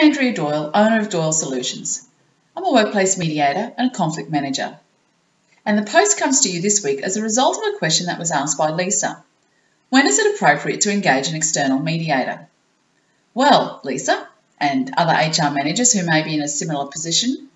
Andrea Doyle, owner of Doyle Solutions. I'm a workplace mediator and a conflict manager. And the post comes to you this week as a result of a question that was asked by Lisa. When is it appropriate to engage an external mediator? Well, Lisa, and other HR managers who may be in a similar position,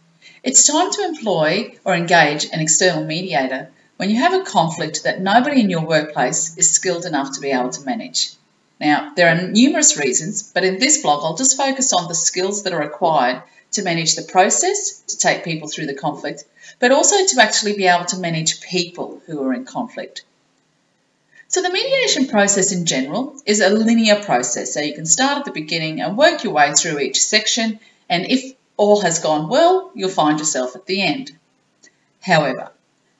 it's time to employ or engage an external mediator when you have a conflict that nobody in your workplace is skilled enough to be able to manage. Now, there are numerous reasons, but in this blog, I'll just focus on the skills that are required to manage the process, to take people through the conflict, but also to actually be able to manage people who are in conflict. So the mediation process in general is a linear process. So you can start at the beginning and work your way through each section, and if all has gone well, you'll find yourself at the end. However,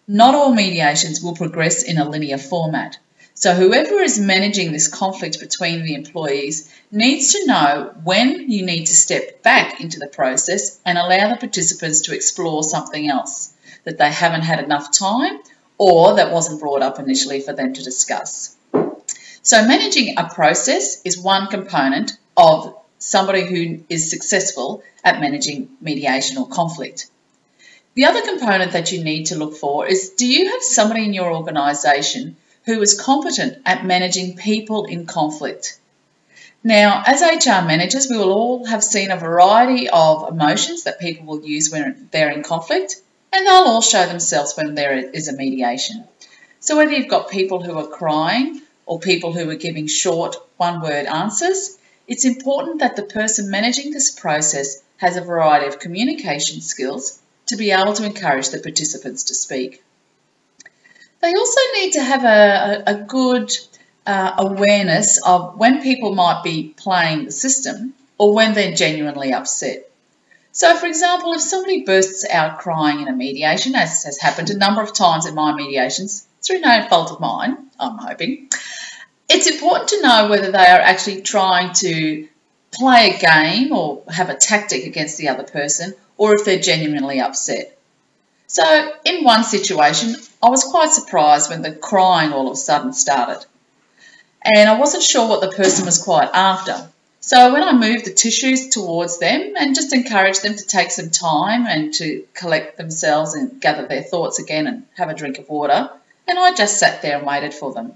not all mediations will progress in a linear format. So whoever is managing this conflict between the employees needs to know when you need to step back into the process and allow the participants to explore something else that they haven't had enough time or that wasn't brought up initially for them to discuss. So managing a process is one component of somebody who is successful at managing mediation or conflict. The other component that you need to look for is, do you have somebody in your organisation who is competent at managing people in conflict? Now, as HR managers, we will all have seen a variety of emotions that people will use when they're in conflict, and they'll all show themselves when there is a mediation. So whether you've got people who are crying or people who are giving short one-word answers, it's important that the person managing this process has a variety of communication skills to be able to encourage the participants to speak. They also need to have a good awareness of when people might be playing the system or when they're genuinely upset. So, for example, if somebody bursts out crying in a mediation, as has happened a number of times in my mediations, through no fault of mine, I'm hoping, it's important to know whether they are actually trying to play a game or have a tactic against the other person, or if they're genuinely upset. So in one situation, I was quite surprised when the crying all of a sudden started. And I wasn't sure what the person was quite after. So when I moved the tissues towards them and just encouraged them to take some time and to collect themselves and gather their thoughts again and have a drink of water, and I just sat there and waited for them.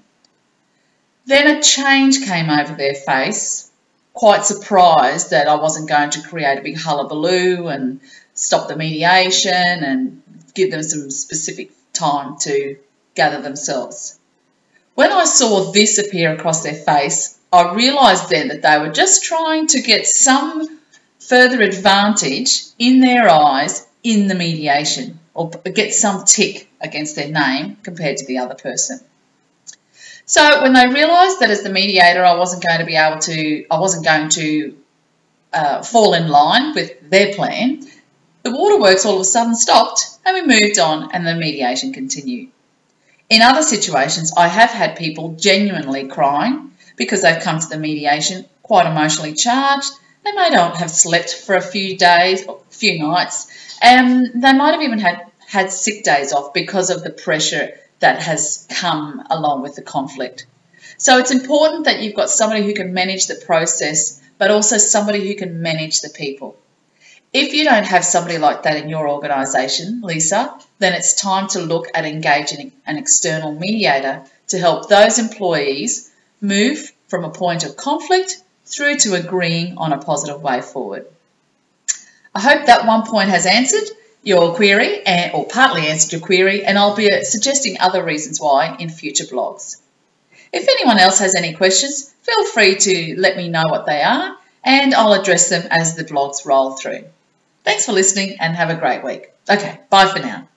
Then a change came over their face, quite surprised that I wasn't going to create a big hullabaloo and stop the mediation and give them some specific time to gather themselves. When I saw this appear across their face, I realised then that they were just trying to get some further advantage in their eyes in the mediation, or get some tick against their name compared to the other person. So when they realised that as the mediator I wasn't going to fall in line with their plan, the waterworks all of a sudden stopped and we moved on and the mediation continued. In other situations, I have had people genuinely crying because they've come to the mediation quite emotionally charged. They may not have slept for a few days or a few nights, and they might have even had sick days off because of the pressure that has come along with the conflict. So it's important that you've got somebody who can manage the process, but also somebody who can manage the people. If you don't have somebody like that in your organisation, Lisa, then it's time to look at engaging an external mediator to help those employees move from a point of conflict through to agreeing on a positive way forward. I hope that one point has answered your query, or partly answered your query, and I'll be suggesting other reasons why in future blogs. If anyone else has any questions, feel free to let me know what they are, and I'll address them as the blogs roll through. Thanks for listening and have a great week. Okay, bye for now.